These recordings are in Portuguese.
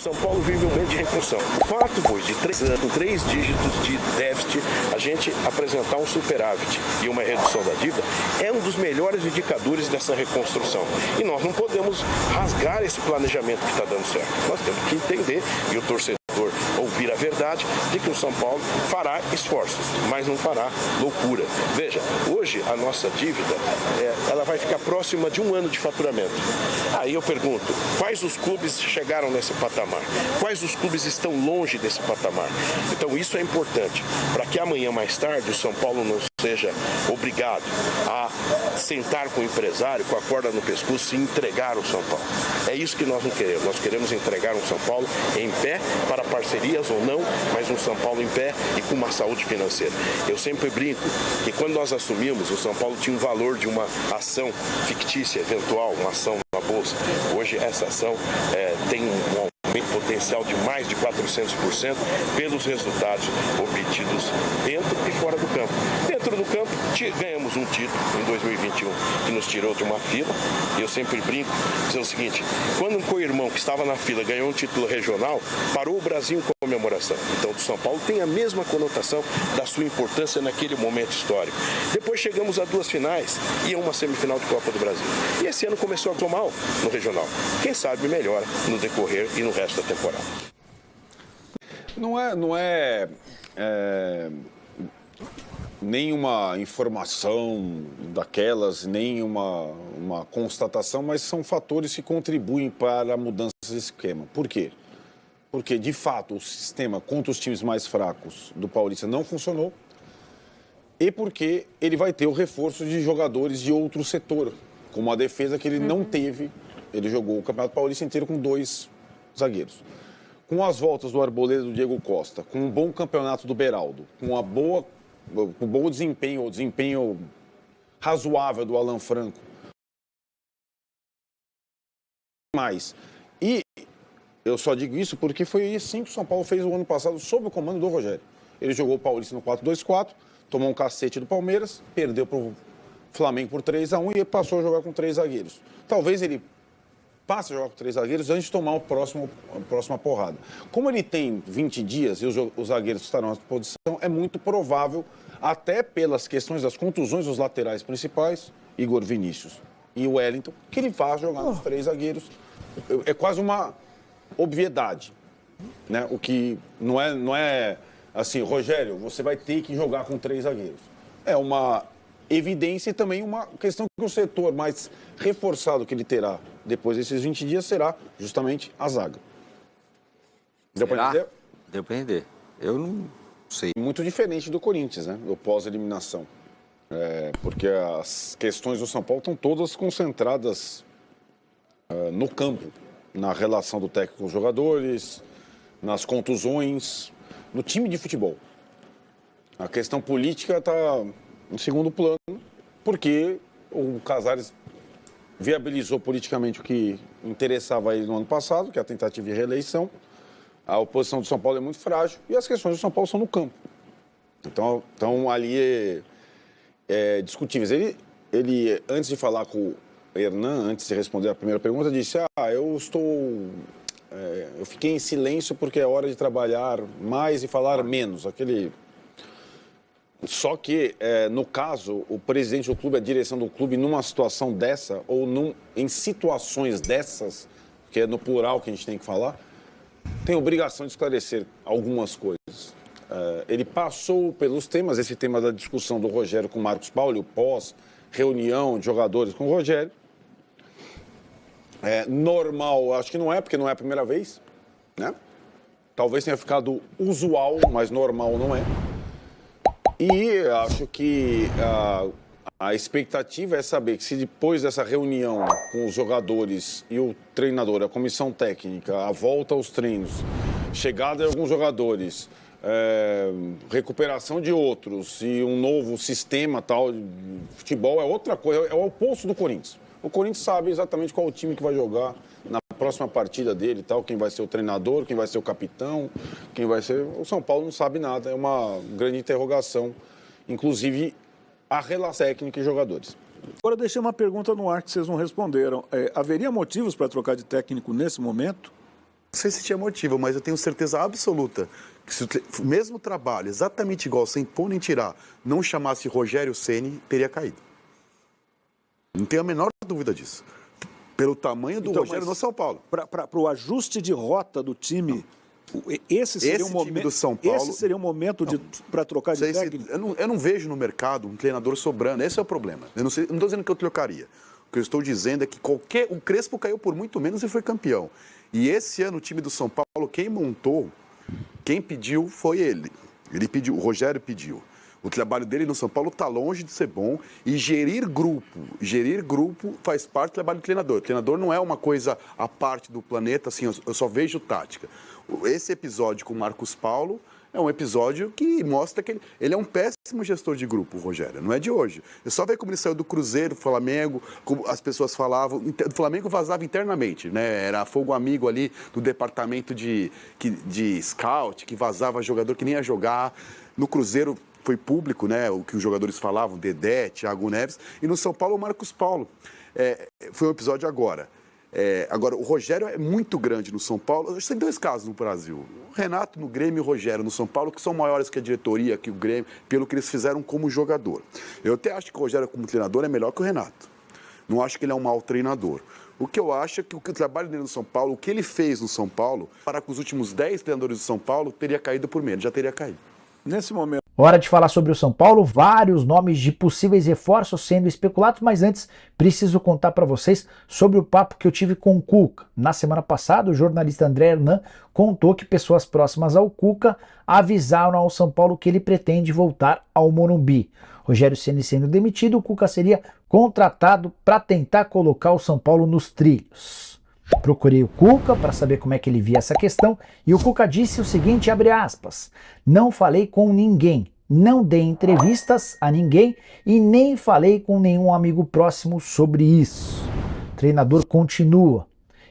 São Paulo vive um momento de reconstrução. O fato, pois, de 3 anos, com 3 dígitos de déficit, a gente apresentar um superávit e uma redução da dívida é um dos melhores indicadores dessa reconstrução. E nós não podemos rasgar esse planejamento que está dando certo. Nós temos que entender, e o torcedor ouvir a verdade, de que o São Paulo fará esforços, mas não fará loucura. Veja, hoje a nossa dívida, ela vai ficar próxima de 1 ano de faturamento. Aí eu pergunto, quais os clubes chegaram nesse patamar? Quais os clubes estão longe desse patamar? Então isso é importante, para que amanhã mais tarde o São Paulo não seja obrigado a sentar com o empresário, com a corda no pescoço e entregar o São Paulo. É isso que nós não queremos. Nós queremos entregar um São Paulo em pé, para parcerias ou não, mas um São Paulo em pé e com uma saúde financeira. Eu sempre brinco que quando nós assumimos, o São Paulo tinha um valor de uma ação fictícia, eventual, uma ação na Bolsa. Hoje essa ação tem um potencial de mais de 400% pelos resultados obtidos dentro e fora do campo. Dentro do campo, ganhamos um título em 2021 que nos tirou de uma fila. E eu sempre brinco, dizendo o seguinte, quando um co-irmão que estava na fila ganhou um título regional, parou o Brasil em comemoração. Então o São Paulo tem a mesma conotação da sua importância naquele momento histórico. Depois chegamos a 2 finais e a uma semifinal de Copa do Brasil. E esse ano começou a mal no regional. Quem sabe melhora no decorrer e no resto da temporada. Não é nenhuma informação daquelas, nem uma constatação, mas são fatores que contribuem para a mudança desse esquema. Por quê? Porque, de fato, o sistema contra os times mais fracos do Paulista não funcionou e porque ele vai ter o reforço de jogadores de outro setor, como a defesa que ele não teve. Ele jogou o Campeonato Paulista inteiro com 2 zagueiros. Com as voltas do Arboleda e do Diego Costa, com um bom campeonato do Beraldo, com um bom desempenho, o desempenho razoável do Alan Franco. E eu só digo isso porque foi assim que o São Paulo fez o ano passado sob o comando do Rogério. Ele jogou o Paulista no 4-2-4, tomou um cacete do Palmeiras, perdeu para o Flamengo por 3-1 e passou a jogar com 3 zagueiros. Talvez ele passe a jogar com 3 zagueiros antes de tomar a próxima porrada. Como ele tem 20 dias e os zagueiros estarão à disposição, é muito provável, até pelas questões das contusões dos laterais principais, Igor Vinícius e o Wellington, que ele vá jogar com os 3 zagueiros. É quase uma obviedade, né? O que não é assim, Rogério, você vai ter que jogar com 3 zagueiros. É uma evidência e também uma questão que o setor mais reforçado que ele terá depois desses 20 dias será justamente a zaga. Deu para entender? Deu para entender. Eu não sei. Muito diferente do Corinthians, né? Do pós-eliminação. Porque as questões do São Paulo estão todas concentradas no campo, na relação do técnico com os jogadores, nas contusões, no time de futebol. A questão política está em segundo plano, porque o Casares viabilizou politicamente o que interessava ele no ano passado, que é a tentativa de reeleição. A oposição do São Paulo é muito frágil e as questões do São Paulo são no campo. Então ali é discutíveis. Ele, antes de falar com o Hernan, antes de responder a primeira pergunta, disse: eu fiquei em silêncio porque é hora de trabalhar mais e falar menos. Só que, no caso, o presidente do clube, a direção do clube, numa situação dessa, ou em situações dessas, que é no plural que a gente tem que falar, tem obrigação de esclarecer algumas coisas. Ele passou pelos temas, esse tema da discussão do Rogério com o Marcos Paulo, o pós-reunião de jogadores com o Rogério. Normal, acho que não é, porque não é a primeira vez, né? Talvez tenha ficado usual, mas normal não é. E acho que a expectativa é saber que se depois dessa reunião com os jogadores e o treinador, a comissão técnica, a volta aos treinos, chegada de alguns jogadores, recuperação de outros e um novo sistema tal de futebol é outra coisa, é o oposto do Corinthians. O Corinthians sabe exatamente qual o time que vai jogar na próxima partida dele, tal, quem vai ser o treinador, quem vai ser o capitão, quem vai ser... O São Paulo não sabe nada, é uma grande interrogação, inclusive a relação técnica e jogadores. Agora deixei uma pergunta no ar que vocês não responderam. Haveria motivos para trocar de técnico nesse momento? sei se tinha motivo, mas eu tenho certeza absoluta que se o mesmo trabalho, exatamente igual, sem pôr nem tirar, não chamasse Rogério Ceni, teria caído. Não tenho a menor dúvida disso. Pelo tamanho do Rogério no São Paulo. Para o ajuste de rota do time, esse seria um momento do São Paulo, esse seria um momento para trocar de técnico? Eu não vejo no mercado um treinador sobrando. Esse é o problema. Eu não estou dizendo que eu trocaria. O que eu estou dizendo é que o Crespo caiu por muito menos e foi campeão. E esse ano o time do São Paulo, quem montou, quem pediu foi ele. Ele pediu, o Rogério pediu. O trabalho dele no São Paulo está longe de ser bom e gerir grupo faz parte do trabalho do treinador. O treinador não é uma coisa à parte do planeta, assim, eu só vejo tática. Esse episódio com o Marcos Paulo é um episódio que mostra que ele é um péssimo gestor de grupo, o Rogério, não é de hoje. Eu só ver como ele saiu do Cruzeiro, do Flamengo, como as pessoas falavam, o Flamengo vazava internamente, né? Era fogo amigo ali do departamento de scout, que vazava jogador que nem ia jogar. No Cruzeiro foi público, né, o que os jogadores falavam, Dedé, Thiago Neves, e no São Paulo o Marcos Paulo. Foi um episódio agora. Agora, o Rogério é muito grande no São Paulo. Tem dois casos no Brasil. O Renato no Grêmio e o Rogério no São Paulo, que são maiores que a diretoria, que o Grêmio, pelo que eles fizeram como jogador. Eu até acho que o Rogério como treinador é melhor que o Renato. Não acho que ele é um mau treinador. O que eu acho é que o trabalho dele no São Paulo, o que ele fez no São Paulo, para com os últimos 10 treinadores do São Paulo, teria caído por menos, já teria caído. Nesse momento. Hora de falar sobre o São Paulo, vários nomes de possíveis reforços sendo especulados, mas antes preciso contar para vocês sobre o papo que eu tive com o Cuca. Na semana passada, o jornalista André Hernan contou que pessoas próximas ao Cuca avisaram ao São Paulo que ele pretende voltar ao Morumbi. Rogério Ceni sendo demitido, o Cuca seria contratado para tentar colocar o São Paulo nos trilhos. Procurei o Cuca para saber como é que ele via essa questão e o Cuca disse o seguinte, abre aspas, não falei com ninguém, não dei entrevistas a ninguém e nem falei com nenhum amigo próximo sobre isso. O treinador continua,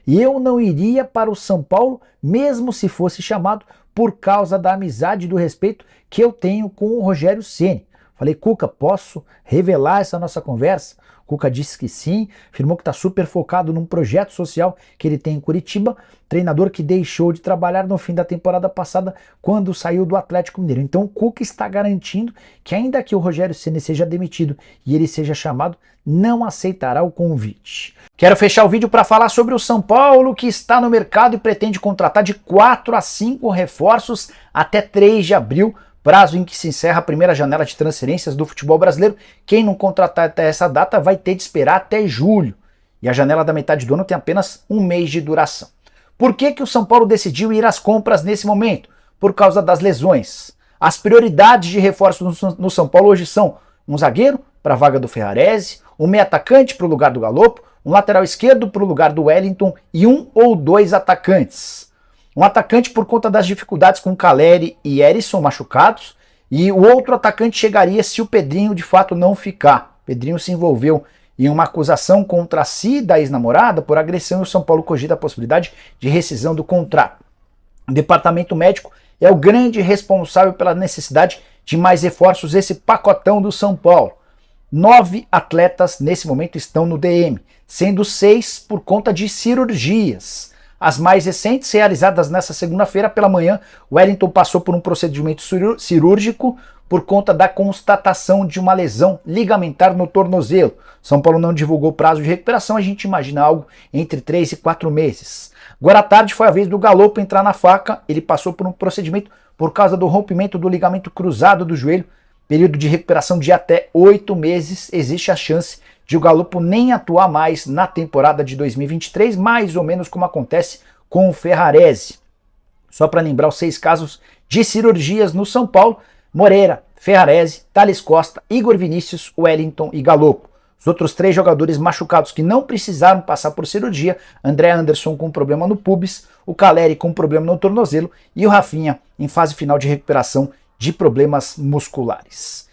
e eu não iria para o São Paulo mesmo se fosse chamado por causa da amizade e do respeito que eu tenho com o Rogério Ceni. Falei, Cuca, posso revelar essa nossa conversa? Cuca disse que sim, afirmou que está super focado num projeto social que ele tem em Curitiba, treinador que deixou de trabalhar no fim da temporada passada quando saiu do Atlético Mineiro. Então o Cuca está garantindo que ainda que o Rogério Ceni seja demitido e ele seja chamado, não aceitará o convite. Quero fechar o vídeo para falar sobre o São Paulo, que está no mercado e pretende contratar de 4 a 5 reforços até 3 de abril, prazo em que se encerra a primeira janela de transferências do futebol brasileiro. Quem não contratar até essa data vai ter de esperar até julho. E a janela da metade do ano tem apenas um mês de duração. Por que o São Paulo decidiu ir às compras nesse momento? Por causa das lesões. As prioridades de reforço no São Paulo hoje são um zagueiro para a vaga do Ferrarese, um meio atacante para o lugar do Galopo, um lateral esquerdo para o lugar do Wellington e 1 ou 2 atacantes. Um atacante por conta das dificuldades com Caleri e Erisson machucados, e o outro atacante chegaria se o Pedrinho de fato não ficar. Pedrinho se envolveu em uma acusação contra si da ex-namorada por agressão e o São Paulo cogita a possibilidade de rescisão do contrato. O departamento médico é o grande responsável pela necessidade de mais reforços, esse pacotão do São Paulo. 9 atletas nesse momento estão no DM, sendo 6 por conta de cirurgias. As mais recentes, realizadas nessa segunda-feira pela manhã, o Wellington passou por um procedimento cirúrgico por conta da constatação de uma lesão ligamentar no tornozelo. São Paulo não divulgou prazo de recuperação, a gente imagina algo entre 3 e 4 meses. Agora à tarde foi a vez do Galopo entrar na faca, ele passou por um procedimento por causa do rompimento do ligamento cruzado do joelho, período de recuperação de até 8 meses, existe a chance de o Galopo nem atuar mais na temporada de 2023, mais ou menos como acontece com o Ferrarese. Só para lembrar os 6 casos de cirurgias no São Paulo, Moreira, Ferrarese, Thales Costa, Igor Vinícius, Wellington e Galopo. Os outros 3 jogadores machucados que não precisaram passar por cirurgia, André Anderson com problema no pubis, o Caleri com problema no tornozelo e o Rafinha em fase final de recuperação de problemas musculares.